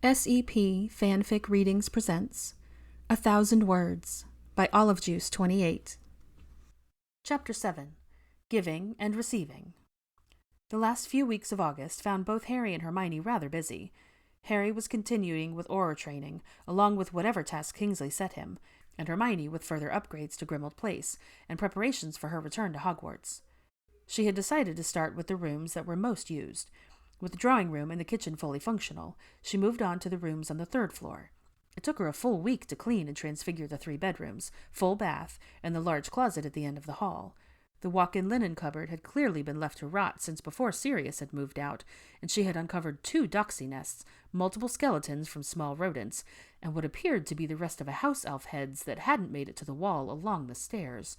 SEP Fanfic Readings presents 1,000 Words by Olive Juice 28. Chapter 7. Giving and Receiving. The last few weeks of August found both Harry and Hermione rather busy. Harry was continuing with Auror training, along with whatever task Kingsley set him, and Hermione with further upgrades to Grimmauld Place and preparations for her return to Hogwarts. She had decided to start with the rooms that were most used. With the drawing room and the kitchen fully functional, she moved on to the rooms on the third floor. It took her a full week to clean and transfigure the 3 bedrooms, full bath, and the large closet at the end of the hall. The walk-in linen cupboard had clearly been left to rot since before Sirius had moved out, and she had uncovered 2 doxy nests, multiple skeletons from small rodents, and what appeared to be the rest of a house elf heads that hadn't made it to the wall along the stairs.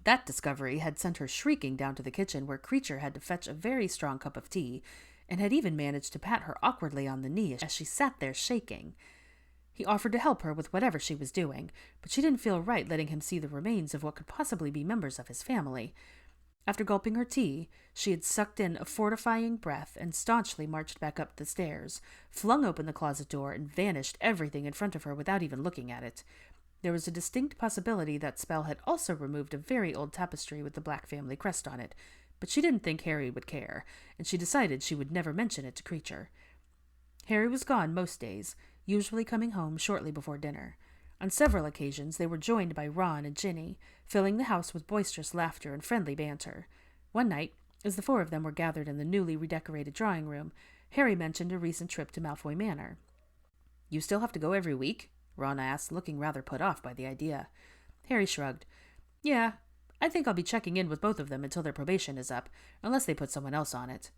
That discovery had sent her shrieking down to the kitchen, where Creature had to fetch a very strong cup of tea, and had even managed to pat her awkwardly on the knee as she sat there shaking. He offered to help her with whatever she was doing, but she didn't feel right letting him see the remains of what could possibly be members of his family. After gulping her tea, she had sucked in a fortifying breath and staunchly marched back up the stairs, flung open the closet door, and vanished everything in front of her without even looking at it. There was a distinct possibility that spell had also removed a very old tapestry with the Black family crest on it, but she didn't think Harry would care, and she decided she would never mention it to Creature. Harry was gone most days, usually coming home shortly before dinner. On several occasions they were joined by Ron and Ginny, filling the house with boisterous laughter and friendly banter. One night, as the 4 of them were gathered in the newly redecorated drawing room, Harry mentioned a recent trip to Malfoy Manor. "You still have to go every week?" Ron asked, looking rather put off by the idea. Harry shrugged. "Yeah, I think I'll be checking in with both of them until their probation is up, unless they put someone else on it."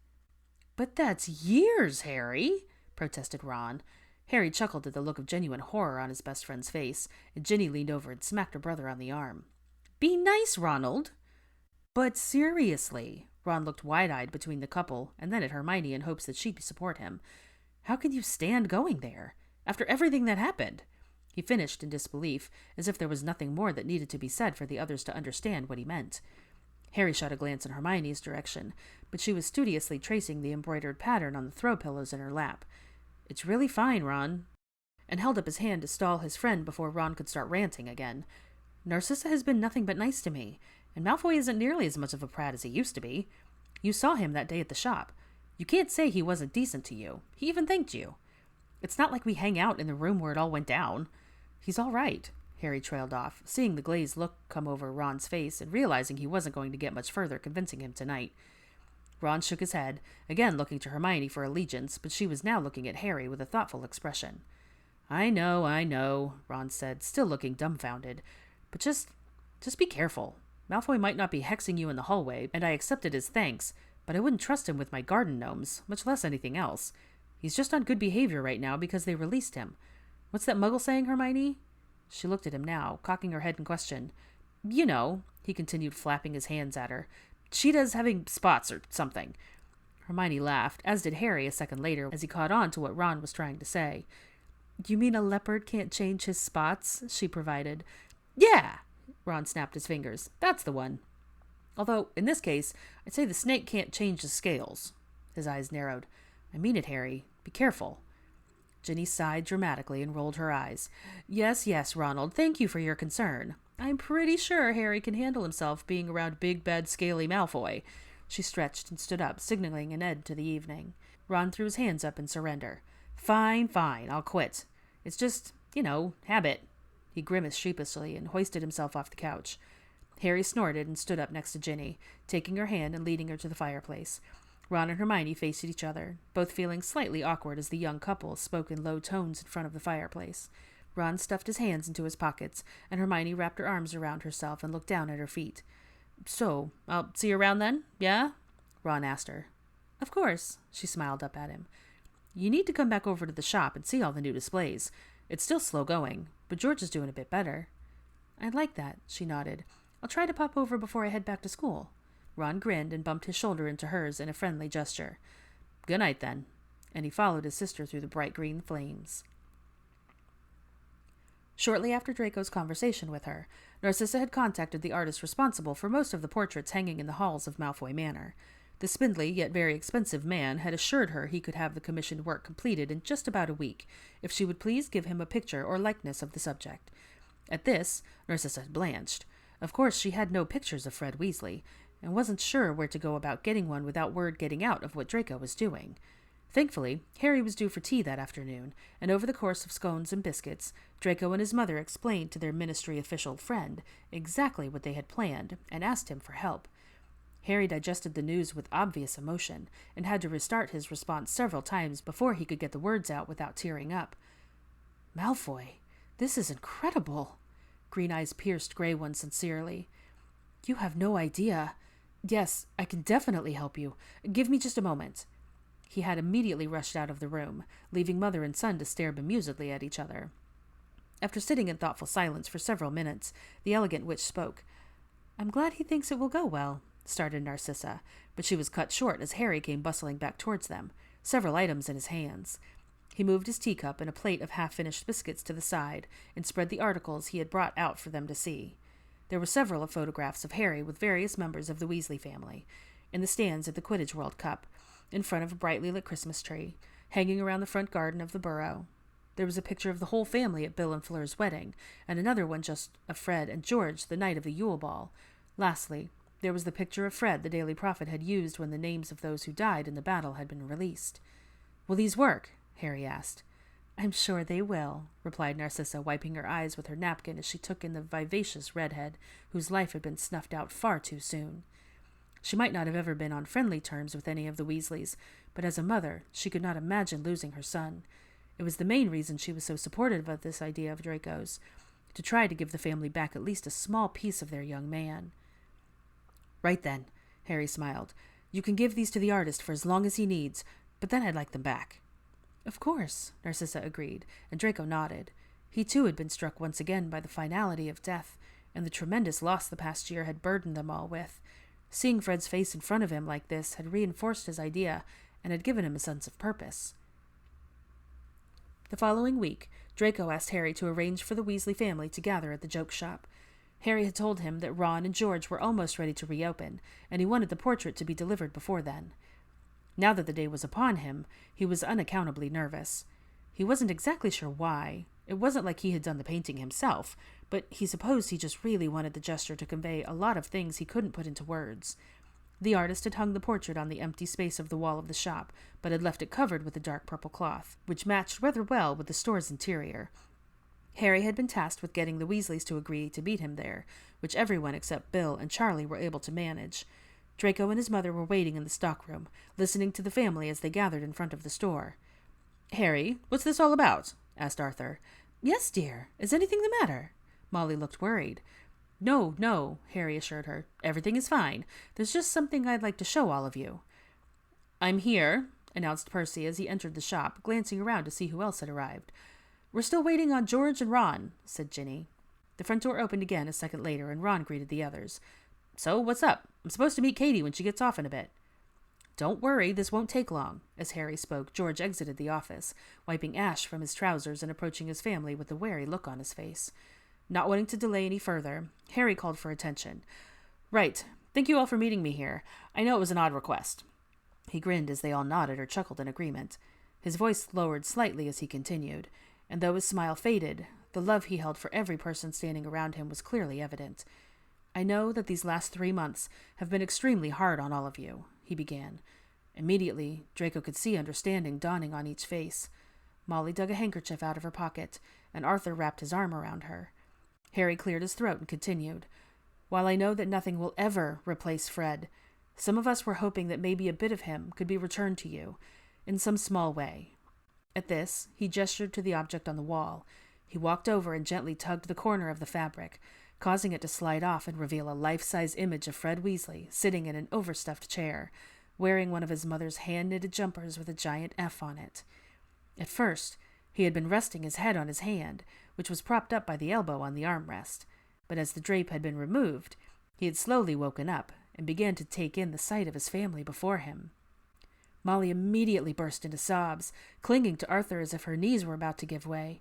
"But that's years, Harry," protested Ron. Harry chuckled at the look of genuine horror on his best friend's face, and Ginny leaned over and smacked her brother on the arm. "Be nice, Ronald." "But seriously," Ron looked wide-eyed between the couple and then at Hermione in hopes that she'd support him. "How can you stand going there, after everything that happened?" He finished in disbelief, as if there was nothing more that needed to be said for the others to understand what he meant. Harry shot a glance in Hermione's direction, but she was studiously tracing the embroidered pattern on the throw pillows in her lap. "It's really fine, Ron," and held up his hand to stall his friend before Ron could start ranting again. "Narcissa has been nothing but nice to me, and Malfoy isn't nearly as much of a prat as he used to be. You saw him that day at the shop. You can't say he wasn't decent to you. He even thanked you. It's not like we hang out in the room where it all went down." "He's all right," Harry trailed off, seeing the glazed look come over Ron's face and realizing he wasn't going to get much further convincing him tonight. Ron shook his head, again looking to Hermione for allegiance, but she was now looking at Harry with a thoughtful expression. I know," Ron said, still looking dumbfounded. "But just be careful. Malfoy might not be hexing you in the hallway, and I accepted his thanks, but I wouldn't trust him with my garden gnomes, much less anything else. He's just on good behavior right now because they released him. What's that muggle saying, Hermione?" She looked at him now, cocking her head in question. "You know," he continued, flapping his hands at her. "Cheetah's having spots or something." Hermione laughed, as did Harry a second later, as he caught on to what Ron was trying to say. "You mean a leopard can't change his spots?" she provided. "Yeah!" Ron snapped his fingers. "That's the one. Although, in this case, I'd say the snake can't change the scales." His eyes narrowed. "I mean it, Harry. Be careful." Ginny sighed dramatically and rolled her eyes. Yes, Ronald, thank you for your concern. I'm pretty sure Harry can handle himself being around big, bad, scaly Malfoy." She stretched and stood up, signaling an end to the evening. Ron threw his hands up in surrender. Fine, I'll quit. It's just, habit." He grimaced sheepishly and hoisted himself off the couch. Harry snorted and stood up next to Ginny, taking her hand and leading her to the fireplace. Ron and Hermione faced each other, both feeling slightly awkward as the young couple spoke in low tones in front of the fireplace. Ron stuffed his hands into his pockets, and Hermione wrapped her arms around herself and looked down at her feet. "So, I'll see you around then, yeah?" Ron asked her. "Of course," she smiled up at him. "You need to come back over to the shop and see all the new displays. It's still slow going, but George is doing a bit better." "I'd like that," she nodded. "I'll try to pop over before I head back to school." Ron grinned and bumped his shoulder into hers in a friendly gesture. "Good night, then," and he followed his sister through the bright green flames. Shortly after Draco's conversation with her, Narcissa had contacted the artist responsible for most of the portraits hanging in the halls of Malfoy Manor. The spindly yet very expensive man had assured her he could have the commissioned work completed in just about a week, if she would please give him a picture or likeness of the subject. At this, Narcissa blanched. Of course she had no pictures of Fred Weasley, and wasn't sure where to go about getting one without word getting out of what Draco was doing. Thankfully, Harry was due for tea that afternoon, and over the course of scones and biscuits, Draco and his mother explained to their ministry official friend exactly what they had planned and asked him for help. Harry digested the news with obvious emotion and had to restart his response several times before he could get the words out without tearing up. "Malfoy, this is incredible." Green Eyes pierced Grey One sincerely. "You have no idea. Yes, I can definitely help you. Give me just a moment." He had immediately rushed out of the room, leaving mother and son to stare bemusedly at each other. After sitting in thoughtful silence for several minutes, the elegant witch spoke. "I'm glad he thinks it will go well," started Narcissa, but she was cut short as Harry came bustling back towards them, several items in his hands. He moved his teacup and a plate of half-finished biscuits to the side and spread the articles he had brought out for them to see. There were several photographs of Harry with various members of the Weasley family, in the stands at the Quidditch World Cup, in front of a brightly lit Christmas tree, hanging around the front garden of the Burrow. There was a picture of the whole family at Bill and Fleur's wedding, and another one just of Fred and George the night of the Yule Ball. Lastly, there was the picture of Fred the Daily Prophet had used when the names of those who died in the battle had been released. "Will these work?" Harry asked. "I'm sure they will," replied Narcissa, wiping her eyes with her napkin as she took in the vivacious redhead, whose life had been snuffed out far too soon. She might not have ever been on friendly terms with any of the Weasleys, but as a mother she could not imagine losing her son. It was the main reason she was so supportive of this idea of Draco's, to try to give the family back at least a small piece of their young man. "Right then," Harry smiled. "You can give these to the artist for as long as he needs, but then I'd like them back." "Of course," Narcissa agreed, and Draco nodded. He too had been struck once again by the finality of death, and the tremendous loss the past year had burdened them all with. Seeing Fred's face in front of him like this had reinforced his idea and had given him a sense of purpose. The following week, Draco asked Harry to arrange for the Weasley family to gather at the joke shop. Harry had told him that Ron and George were almost ready to reopen, and he wanted the portrait to be delivered before then. Now that the day was upon him, he was unaccountably nervous. He wasn't exactly sure why. It wasn't like he had done the painting himself, but he supposed he just really wanted the gesture to convey a lot of things he couldn't put into words. The artist had hung the portrait on the empty space of the wall of the shop, but had left it covered with a dark purple cloth, which matched rather well with the store's interior. Harry had been tasked with getting the Weasleys to agree to meet him there, which everyone except Bill and Charlie were able to manage. Draco and his mother were waiting in the stockroom, listening to the family as they gathered in front of the store. "Harry, what's this all about?" asked Arthur. "Yes, dear. Is anything the matter?" Molly looked worried. No, Harry assured her. "Everything is fine. There's just something I'd like to show all of you." "I'm here," announced Percy as he entered the shop, glancing around to see who else had arrived. "We're still waiting on George and Ron," said Ginny. The front door opened again a second later, and Ron greeted the others. "So, what's up? I'm supposed to meet Katie when she gets off in a bit." "Don't worry, this won't take long." As Harry spoke, George exited the office, wiping ash from his trousers and approaching his family with a wary look on his face. Not wanting to delay any further, Harry called for attention. "Right. Thank you all for meeting me here. I know it was an odd request." He grinned as they all nodded or chuckled in agreement. His voice lowered slightly as he continued, and though his smile faded, the love he held for every person standing around him was clearly evident. "I know that these last 3 months have been extremely hard on all of you," he began. Immediately, Draco could see understanding dawning on each face. Molly dug a handkerchief out of her pocket, and Arthur wrapped his arm around her. Harry cleared his throat and continued. "While I know that nothing will ever replace Fred, some of us were hoping that maybe a bit of him could be returned to you, in some small way." At this, he gestured to the object on the wall. He walked over and gently tugged the corner of the fabric, causing it to slide off and reveal a life-size image of Fred Weasley sitting in an overstuffed chair, wearing one of his mother's hand-knitted jumpers with a giant F on it. At first, he had been resting his head on his hand, which was propped up by the elbow on the armrest, but as the drape had been removed, he had slowly woken up and began to take in the sight of his family before him. Molly immediately burst into sobs, clinging to Arthur as if her knees were about to give way.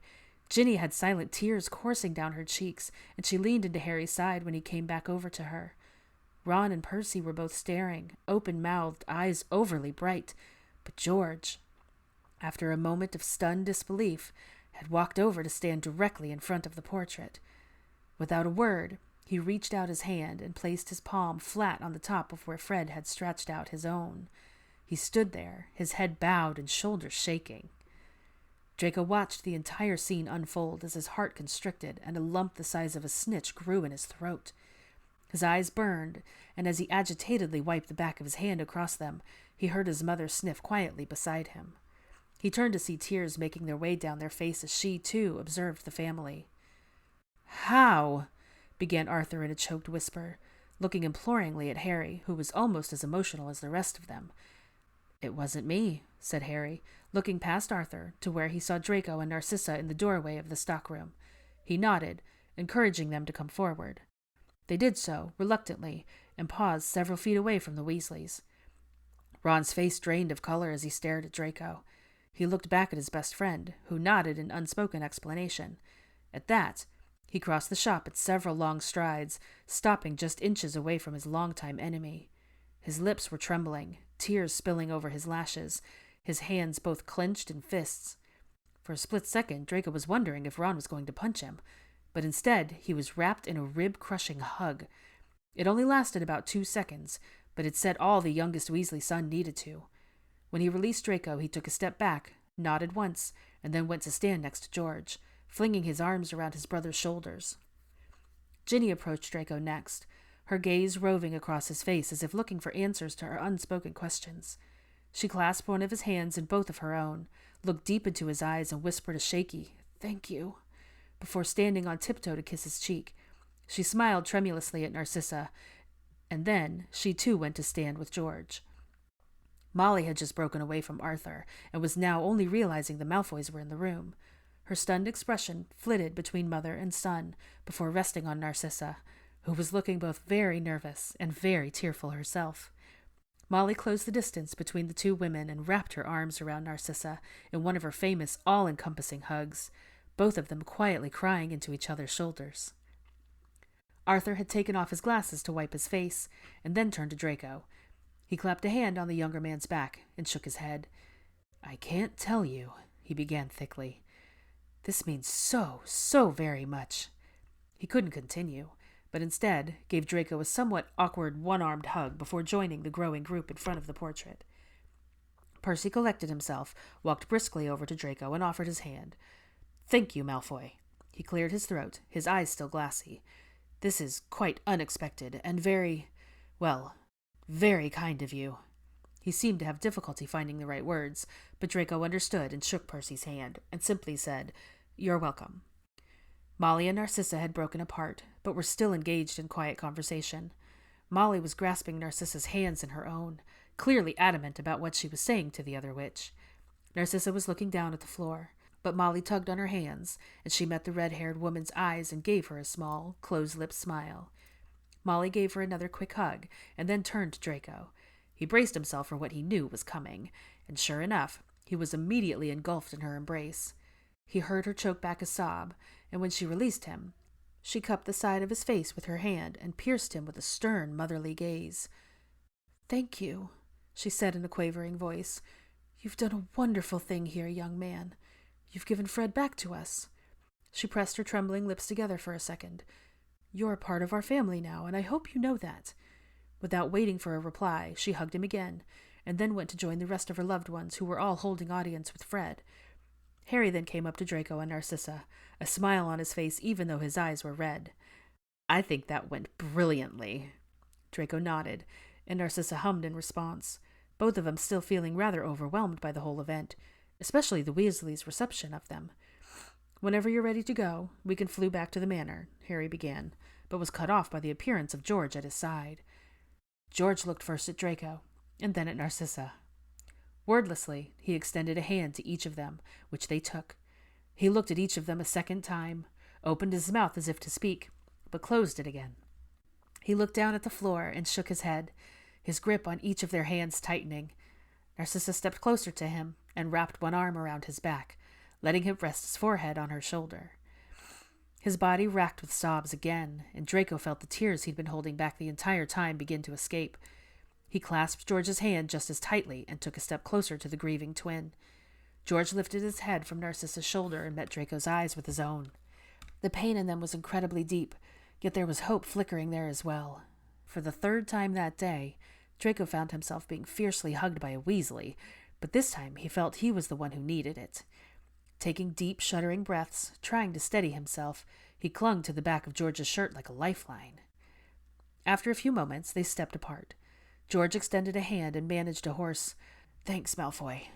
Ginny had silent tears coursing down her cheeks, and she leaned into Harry's side when he came back over to her. Ron and Percy were both staring, open-mouthed, eyes overly bright. But George, after a moment of stunned disbelief, had walked over to stand directly in front of the portrait. Without a word, he reached out his hand and placed his palm flat on the top of where Fred had stretched out his own. He stood there, his head bowed and shoulders shaking. Draco watched the entire scene unfold as his heart constricted and a lump the size of a snitch grew in his throat. His eyes burned, and as he agitatedly wiped the back of his hand across them, he heard his mother sniff quietly beside him. He turned to see tears making their way down their face as she, too, observed the family. "How?" began Arthur in a choked whisper, looking imploringly at Harry, who was almost as emotional as the rest of them. "It wasn't me," said Harry, looking past Arthur to where he saw Draco and Narcissa in the doorway of the stockroom. He nodded, encouraging them to come forward. They did so, reluctantly, and paused several feet away from the Weasleys. Ron's face drained of color as he stared at Draco. He looked back at his best friend, who nodded in unspoken explanation. At that, he crossed the shop at several long strides, stopping just inches away from his longtime enemy. His lips were trembling, tears spilling over his lashes, his hands both clenched in fists. For a split second, Draco was wondering if Ron was going to punch him, but instead he was wrapped in a rib-crushing hug. It only lasted about 2 seconds, but it said all the youngest Weasley son needed to. When he released Draco, he took a step back, nodded once, and then went to stand next to George, flinging his arms around his brother's shoulders. Ginny approached Draco next, her gaze roving across his face as if looking for answers to her unspoken questions. She clasped one of his hands in both of her own, looked deep into his eyes, and whispered a shaky, "Thank you," before standing on tiptoe to kiss his cheek. She smiled tremulously at Narcissa, and then she too went to stand with George. Molly had just broken away from Arthur, and was now only realizing the Malfoys were in the room. Her stunned expression flitted between mother and son, before resting on Narcissa, who was looking both very nervous and very tearful herself. Molly closed the distance between the two women and wrapped her arms around Narcissa in one of her famous all-encompassing hugs, both of them quietly crying into each other's shoulders. Arthur had taken off his glasses to wipe his face, and then turned to Draco. He clapped a hand on the younger man's back and shook his head. "I can't tell you," he began thickly. "This means so very much." He couldn't continue, but instead gave Draco a somewhat awkward one-armed hug before joining the growing group in front of the portrait. Percy collected himself, walked briskly over to Draco, and offered his hand. "Thank you, Malfoy." He cleared his throat, his eyes still glassy. "This is quite unexpected, and very kind of you." He seemed to have difficulty finding the right words, but Draco understood and shook Percy's hand, and simply said, "You're welcome." Molly and Narcissa had broken apart, but were still engaged in quiet conversation. Molly was grasping Narcissa's hands in her own, clearly adamant about what she was saying to the other witch. Narcissa was looking down at the floor, but Molly tugged on her hands, and she met the red-haired woman's eyes and gave her a small, closed-lipped smile. Molly gave her another quick hug, and then turned to Draco. He braced himself for what he knew was coming, and sure enough, he was immediately engulfed in her embrace. He heard her choke back a sob, and when she released him, she cupped the side of his face with her hand and pierced him with a stern, motherly gaze. "Thank you," she said in a quavering voice. "You've done a wonderful thing here, young man. You've given Fred back to us." She pressed her trembling lips together for a second. "You're part of our family now, and I hope you know that." Without waiting for a reply, she hugged him again, and then went to join the rest of her loved ones who were all holding audience with Fred. Harry then came up to Draco and Narcissa, a smile on his face even though his eyes were red. "I think that went brilliantly." Draco nodded, and Narcissa hummed in response, both of them still feeling rather overwhelmed by the whole event, especially the Weasleys' reception of them. "Whenever you're ready to go, we can flew back to the manor," Harry began, but was cut off by the appearance of George at his side. George looked first at Draco, and then at Narcissa. Wordlessly, he extended a hand to each of them, which they took. He looked at each of them a second time, opened his mouth as if to speak, but closed it again. He looked down at the floor and shook his head, his grip on each of their hands tightening. Narcissa stepped closer to him and wrapped one arm around his back, letting him rest his forehead on her shoulder. His body racked with sobs again, and Draco felt the tears he'd been holding back the entire time begin to escape. He clasped George's hand just as tightly and took a step closer to the grieving twin. George lifted his head from Narcissa's shoulder and met Draco's eyes with his own. The pain in them was incredibly deep, yet there was hope flickering there as well. For the third time that day, Draco found himself being fiercely hugged by a Weasley, but this time he felt he was the one who needed it. Taking deep, shuddering breaths, trying to steady himself, he clung to the back of George's shirt like a lifeline. After a few moments, they stepped apart. George extended a hand and managed a hoarse, "Thanks, Malfoy,"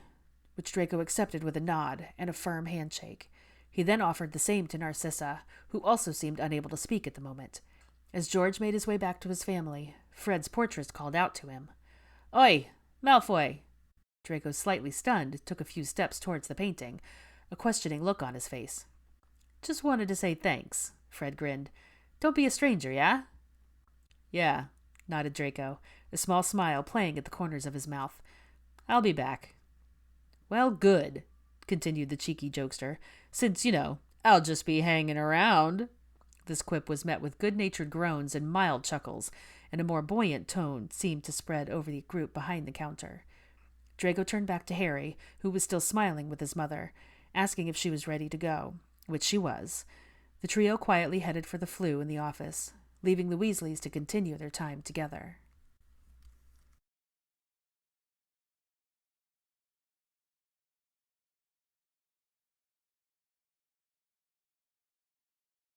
which Draco accepted with a nod and a firm handshake. He then offered the same to Narcissa, who also seemed unable to speak at the moment. As George made his way back to his family, Fred's portress called out to him. "Oi, Malfoy!" Draco, slightly stunned, took a few steps towards the painting, a questioning look on his face. "Just wanted to say thanks," Fred grinned. "Don't be a stranger, yeah?" "Yeah," nodded Draco, a small smile playing at the corners of his mouth. "I'll be back." "Well, good," continued the cheeky jokester, "since, I'll just be hanging around." This quip was met with good-natured groans and mild chuckles, and a more buoyant tone seemed to spread over the group behind the counter. Draco turned back to Harry, who was still smiling with his mother, asking if she was ready to go, which she was. The trio quietly headed for the flue in the office, leaving the Weasleys to continue their time together.